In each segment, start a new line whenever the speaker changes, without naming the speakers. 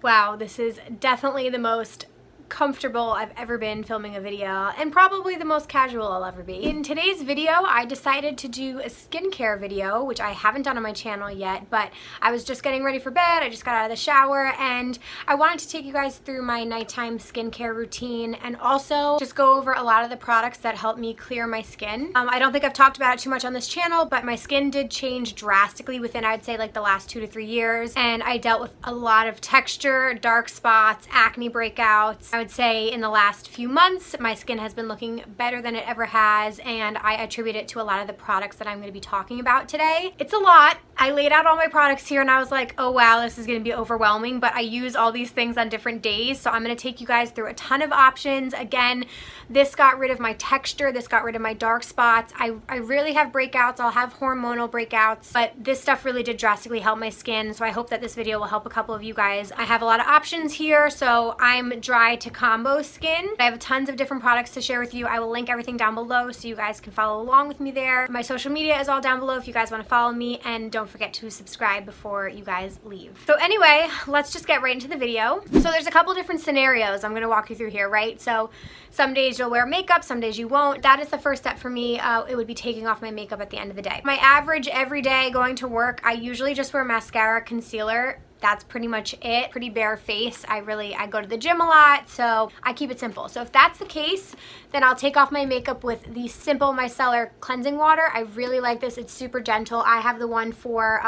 Wow, this is definitely the most comfortable I've ever been filming a video, and probably the most casual I'll ever be. In today's video, I decided to do a skincare video, which I haven't done on my channel yet, but I was just getting ready for bed. I just got out of the shower, and I wanted to take you guys through my nighttime skincare routine and also just go over a lot of the products that help me clear my skin. I don't think I've talked about it too much on this channel, but my skin did change drastically within, I'd say, like the last 2 to 3 years, and I dealt with a lot of texture, dark spots, acne breakouts. I would say in the last few months, my skin has been looking better than it ever has, and I attribute it to a lot of the products that I'm going to be talking about today. It's a lot. I laid out all my products here and I was like, oh wow, this is going to be overwhelming, but I use all these things on different days, so I'm going to take you guys through a ton of options. Again, this got rid of my texture, this got rid of my dark spots. I rarely have breakouts. I'll have hormonal breakouts, but this stuff really did drastically help my skin, so I hope that this video will help a couple of you guys. I have a lot of options here, so I'm dry to combo skin. I have tons of different products to share with you. I will link everything down below so you guys can follow along with me there. My social media is all down below if you guys want to follow me, and don't forget to subscribe before you guys leave. So anyway, let's just get right into the video. So there's a couple different scenarios I'm going to walk you through here, right? So some days you'll wear makeup, some days you won't. That is the first step for me. It would be taking off my makeup at the end of the day. My average every day going to work, I usually just wear mascara, concealer. That's pretty much it. Pretty bare face. I go to the gym a lot, so I keep it simple. So if that's the case, then I'll take off my makeup with the simple Micellar cleansing water. I really like this. It's super gentle. I have the one for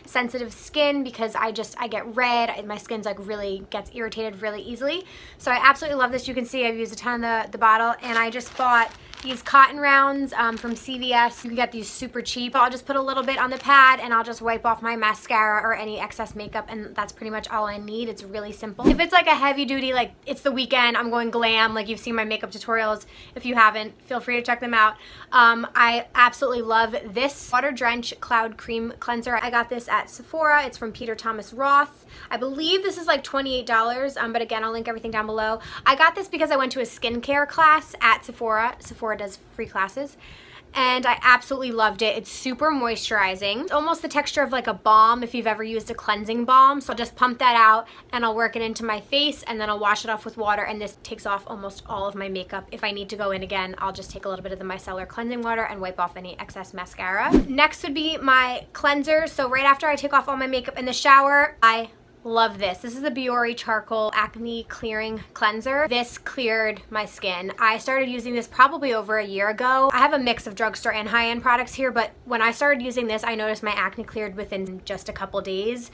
sensitive skin because I get red. My skin's like really gets irritated really easily. So I absolutely love this. You can see I've used a ton of the bottle, and I just bought these cotton rounds from CVS. You can get these super cheap. I'll just put a little bit on the pad and I'll just wipe off my mascara or any excess makeup, and that's pretty much all I need. It's really simple. If it's like a heavy duty, like it's the weekend, I'm going glam, like you've seen my makeup tutorials. If you haven't, feel free to check them out. I absolutely love this Water Drench Cloud Cream Cleanser. I got this at Sephora. It's from Peter Thomas Roth. I believe this is like $28, but again, I'll link everything down below. I got this because I went to a skincare class at Sephora. Sephora does free classes, and I absolutely loved it. It's super moisturizing. It's almost the texture of like a balm if you've ever used a cleansing balm. So I'll just pump that out and I'll work it into my face, and then I'll wash it off with water, and this takes off almost all of my makeup. If I need to go in again, I'll just take a little bit of the Micellar cleansing water and wipe off any excess mascara. Next would be my cleanser. So right after I take off all my makeup in the shower, I love this. This is the Biore Charcoal Acne Clearing Cleanser. This cleared my skin. I started using this probably over a year ago. I have a mix of drugstore and high-end products here, but when I started using this, I noticed my acne cleared within just a couple days.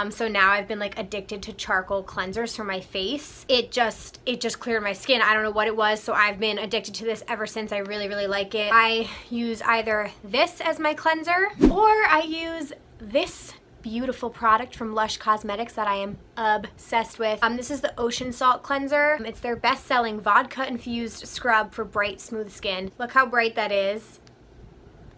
So now I've been like addicted to charcoal cleansers for my face. It just cleared my skin. I don't know what it was, so I've been addicted to this ever since. I really, really like it. I use either this as my cleanser, or I use this beautiful product from Lush Cosmetics that I am obsessed with. This is the Ocean Salt Cleanser. It's their best-selling vodka-infused scrub for bright, smooth skin. Look how bright that is.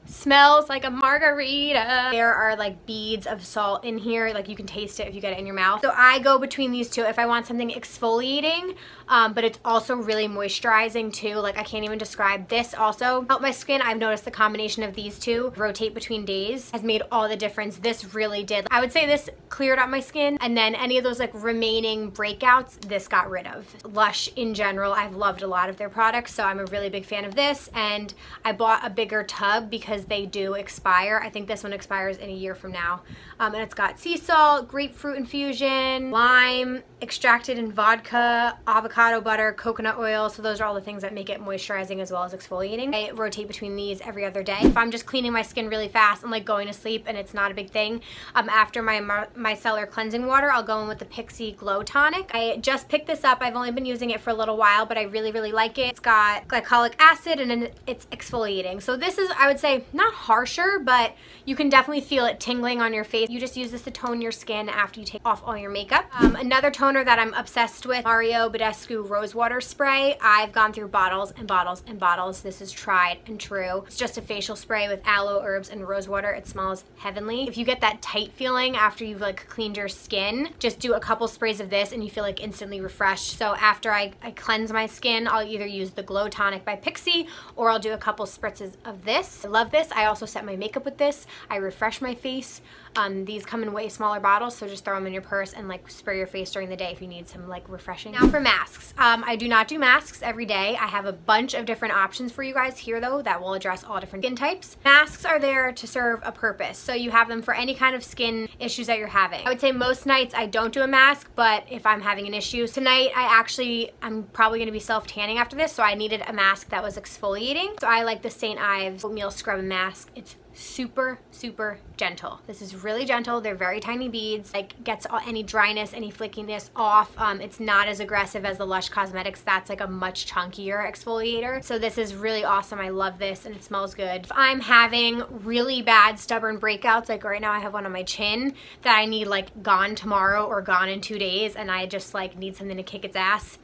Smells like a margarita. There are like beads of salt in here, like you can taste it if you get it in your mouth. So I go between these two if I want something exfoliating, but it's also really moisturizing too. Like I can't even describe. This also helped my skin. I've noticed the combination of these two, rotate between days, has made all the difference. This really did. I would say this cleared up my skin, and then any of those like remaining breakouts, this got rid of. Lush in general, I've loved a lot of their products, so I'm a really big fan of this, and I bought a bigger tub because they do expire. I think this one expires in a year from now. And it's got sea salt, grapefruit infusion, lime, extracted in vodka, avocado butter, coconut oil. So those are all the things that make it moisturizing as well as exfoliating. I rotate between these every other day. If I'm just cleaning my skin really fast and like going to sleep and it's not a big thing, after my Micellar cleansing water, I'll go in with the Pixi Glow Tonic. I just picked this up. I've only been using it for a little while, but I really, really like it. It's got glycolic acid and then it's exfoliating. So this is, I would say, not harsher, but you can definitely feel it tingling on your face. You just use this to tone your skin after you take off all your makeup. Another toner that I'm obsessed with, Mario Badescu Rose Water Spray. I've gone through bottles and bottles and bottles. This is tried and true. It's just a facial spray with aloe, herbs, and rose water. It smells heavenly. If you get that tight feeling after you've like cleaned your skin, just do a couple sprays of this and you feel like instantly refreshed. So after I cleanse my skin, I'll either use the Glow Tonic by Pixi, or I'll do a couple spritzes of this. I love this. I also set my makeup with this. I refresh my face. These come in way smaller bottles, so just throw them in your purse and like spray your face during the day if you need some like refreshing. Now for masks. I do not do masks every day. I have a bunch of different options for you guys here though that will address all different skin types. Masks are there to serve a purpose. So you have them for any kind of skin issues that you're having. I would say most nights I don't do a mask, but if I'm having an issue, tonight I'm probably gonna be self-tanning after this, so I needed a mask that was exfoliating. So I like the St. Ives Oatmeal Scrub Mask. It's super, super gentle. This is really gentle. They're very tiny beads, like gets any dryness, any flakiness off. It's not as aggressive as the Lush Cosmetics. That's like a much chunkier exfoliator. So this is really awesome. I love this and it smells good. If I'm having really bad stubborn breakouts, like right now I have one on my chin that I need like gone tomorrow or gone in 2 days, and I just like need something to kick its ass,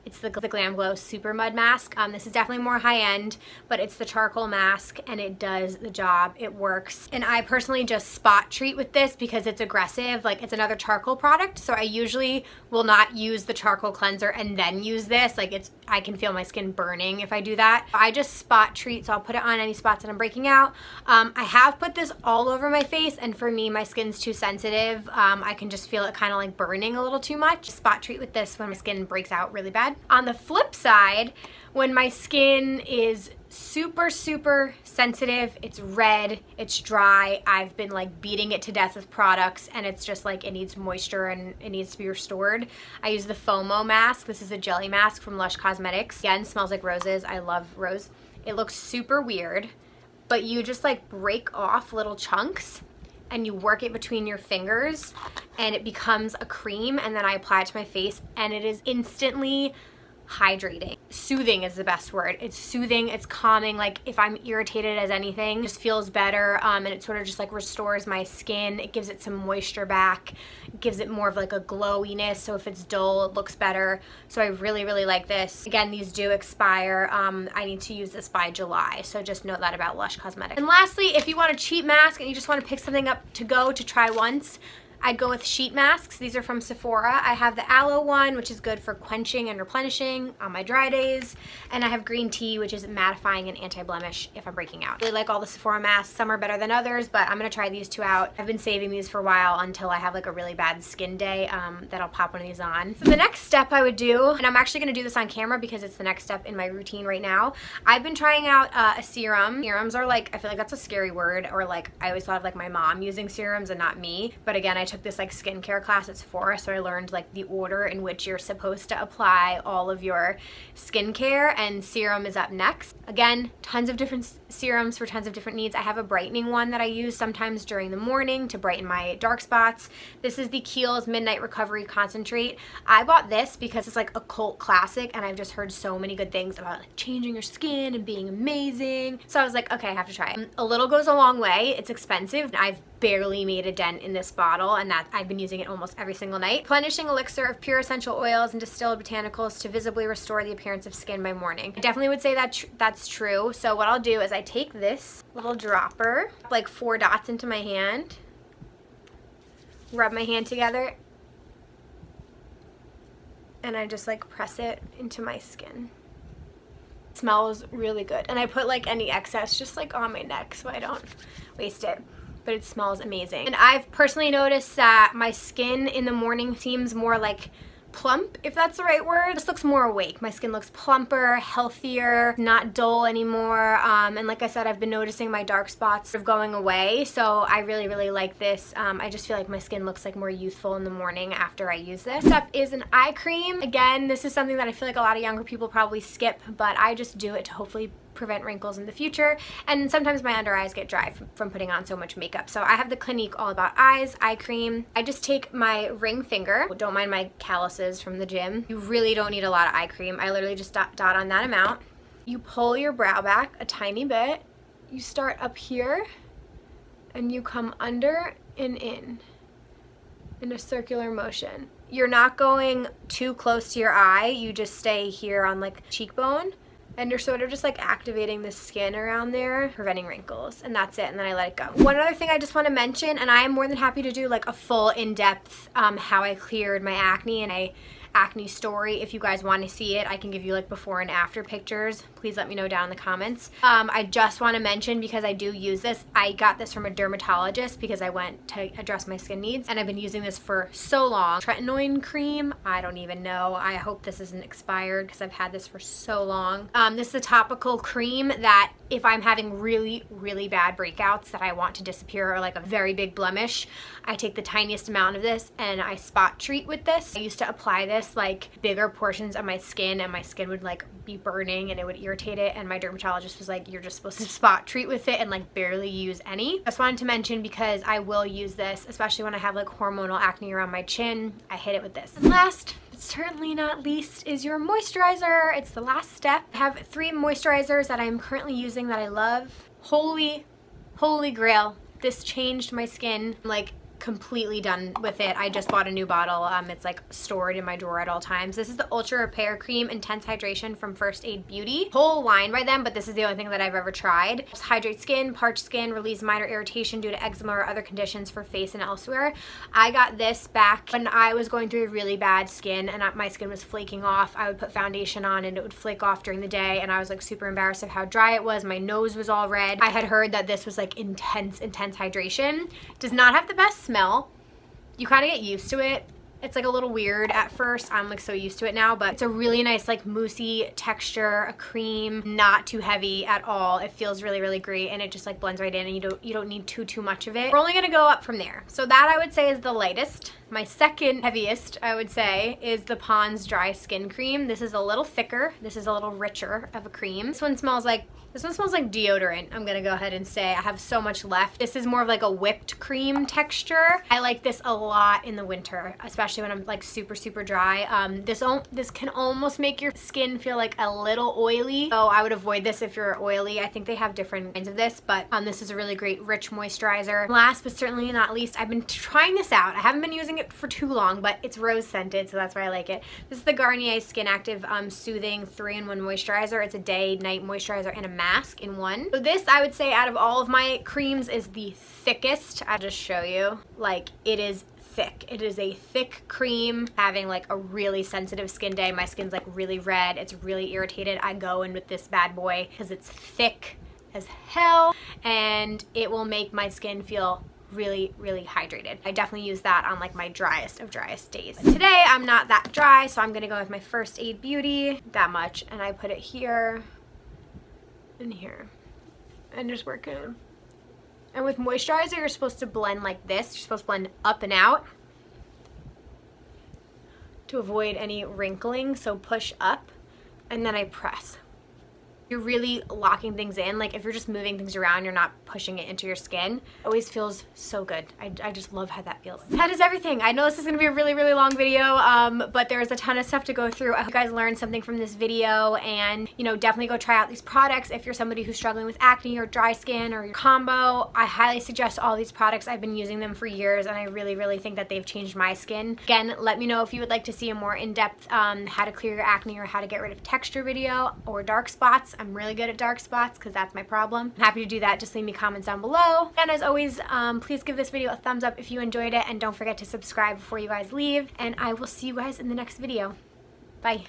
it's the Glamglow SUPERMUD mask. This is definitely more high-end, but it's the charcoal mask and it does the job. It works. And I personally just spot treat with this because it's aggressive. Like, it's another charcoal product, so I usually will not use the charcoal cleanser and then use this. Like, I can feel my skin burning if I do that. I just spot treat, so I'll put it on any spots that I'm breaking out. I have put this all over my face, and for me, my skin's too sensitive. I can just feel it kind of like burning a little too much. Spot treat with this when my skin breaks out really bad. On the flip side, when my skin is super, super sensitive, it's red, it's dry, I've been like beating it to death with products, and it's just like it needs moisture and it needs to be restored, I use the FOMO mask. This is a jelly mask from Lush Cosmetics. Again, smells like roses. I love rose. It looks super weird, but you just like break off little chunks and you work it between your fingers and it becomes a cream, and then I apply it to my face and it is instantly hydrating. Soothing is the best word. It's soothing, it's calming. Like, if I'm irritated as anything, it just feels better, and it sort of just like restores my skin. It gives it some moisture back. It gives it more of like a glowiness, so if it's dull, it looks better. So I really, really like this. Again, these do expire. I need to use this by July, so just note that about Lush Cosmetics. And lastly, if you want a cheap mask and you just want to pick something up to go to try once, I'd go with sheet masks. These are from Sephora. I have the aloe one, which is good for quenching and replenishing on my dry days. And I have green tea, which is mattifying and anti-blemish if I'm breaking out. I really like all the Sephora masks. Some are better than others, but I'm gonna try these two out. I've been saving these for a while until I have like a really bad skin day that I'll pop one of these on. So the next step I would do, and I'm actually gonna do this on camera because it's the next step in my routine right now. I've been trying out a serum. Serums are like, I feel like that's a scary word, or like I always thought of like my mom using serums and not me. But again, I took this like skincare class at Sephora, so I learned like the order in which you're supposed to apply all of your skincare, and serum is up next. Again, tons of different serums for tons of different needs. I have a brightening one that I use sometimes during the morning to brighten my dark spots. This is the Kiehl's Midnight Recovery Concentrate. I bought this because it's like a cult classic, and I've just heard so many good things about like changing your skin and being amazing. So I was like, okay, I have to try it. A little goes a long way. It's expensive. I've barely made a dent in this bottle, and that I've been using it almost every single night. Replenishing elixir of pure essential oils and distilled botanicals to visibly restore the appearance of skin by morning. I definitely would say that that's true. So what I'll do is I take this little dropper, like 4 dots into my hand, rub my hand together, and I just like press it into my skin. It smells really good, and I put like any excess just like on my neck so I don't waste it. But it smells amazing. And I've personally noticed that my skin in the morning seems more like plump, if that's the right word. It just looks more awake. My skin looks plumper, healthier, not dull anymore. And like I said, I've been noticing my dark spots sort of going away. So I really, really like this. I just feel like my skin looks like more youthful in the morning after I use this. Next up is an eye cream. Again, this is something that I feel like a lot of younger people probably skip, but I just do it to hopefully prevent wrinkles in the future, and sometimes my under eyes get dry from putting on so much makeup. So I have the Clinique All About Eyes eye cream. I just take my ring finger, don't mind my calluses from the gym. You really don't need a lot of eye cream. I literally just dot on that amount. You pull your brow back a tiny bit. You start up here and you come under and in a circular motion. You're not going too close to your eye. You just stay here on like cheekbone, and you're sort of just like activating the skin around there, preventing wrinkles, and that's it, and then I let it go. One other thing I just want to mention, and I am more than happy to do like a full in-depth how I cleared my acne, and I acne story. If you guys want to see it, I can give you like before and after pictures. Please let me know down in the comments. I just want to mention, because I do use this, I got this from a dermatologist because I went to address my skin needs, and I've been using this for so long. Tretinoin cream, I don't even know. I hope this isn't expired because I've had this for so long. This is a topical cream that if I'm having really, really bad breakouts that I want to disappear, or like a very big blemish, I take the tiniest amount of this and I spot treat with this. I used to apply this like bigger portions of my skin, and my skin would like be burning and it would irritate it, and my dermatologist was like, you're just supposed to spot treat with it and like barely use any. Just wanted to mention because I will use this, especially when I have like hormonal acne around my chin. I hit it with this. And last but certainly not least is your moisturizer. It's the last step. I have 3 moisturizers that I'm currently using that I love. Holy grail. This changed my skin. Like, completely done with it. I just bought a new bottle. It's like stored in my drawer at all times. This is the Ultra Repair Cream Intense Hydration from First Aid Beauty. Whole line by them, but this is the only thing that I've ever tried. It hydrates skin, parched skin, relieves minor irritation due to eczema or other conditions for face and elsewhere. I got this back when I was going through really bad skin and my skin was flaking off. I would put foundation on and it would flake off during the day, and I was like super embarrassed of how dry it was. My nose was all red. I had heard that this was like intense hydration. Does not have the best smell. You kind of get used to it. It's like a little weird at first. I'm like so used to it now, but it's a really nice like moussey texture, a cream, not too heavy at all. It feels really, really great, and it just like blends right in, and you don't need too much of it. We're only gonna go up from there. So that I would say is the lightest. My second heaviest, I would say, is the Pond's Dry Skin Cream. This is a little thicker. This is a little richer of a cream. This one smells like deodorant. I'm gonna go ahead and say I have so much left. This is more of like a whipped cream texture. I like this a lot in the winter, especially when I'm like super dry. This can almost make your skin feel like a little oily, so I would avoid this if you're oily. I think they have different kinds of this, but this is a really great rich moisturizer. Last but certainly not least, I've been trying this out. I haven't been using it for too long, but it's rose scented, so that's why I like it. This is the Garnier SkinActive Soothing 3-in-1 moisturizer. It's a day, night moisturizer and a mask in one. So this, I would say, out of all of my creams is the thickest. I'll just show you. Like, it is thick. It is a thick cream. Having like a really sensitive skin day, my skin's like really red, it's really irritated, I go in with this bad boy because it's thick as hell, and it will make my skin feel really hydrated. I definitely use that on like my driest of driest days. But today I'm not that dry, so I'm gonna go with my First Aid Beauty, that much, and I put it here and here and just work it in. And with moisturizer, you're supposed to blend like this. You're supposed to blend up and out to avoid any wrinkling, so push up and then I press. You're really locking things in. Like if you're just moving things around, you're not pushing it into your skin. It always feels so good. I just love how that feels. That is everything. I know this is gonna be a really long video, but there's a ton of stuff to go through. I hope you guys learned something from this video, and you know, definitely go try out these products if you're somebody who's struggling with acne or dry skin or your combo. I highly suggest all these products. I've been using them for years, and I really think that they've changed my skin. Again, let me know if you would like to see a more in-depth how to clear your acne or how to get rid of texture video or dark spots. I'm really good at dark spots because that's my problem. I'm happy to do that. Just leave me comments down below. And as always, please give this video a thumbs up if you enjoyed it, and don't forget to subscribe before you guys leave, and I will see you guys in the next video. Bye.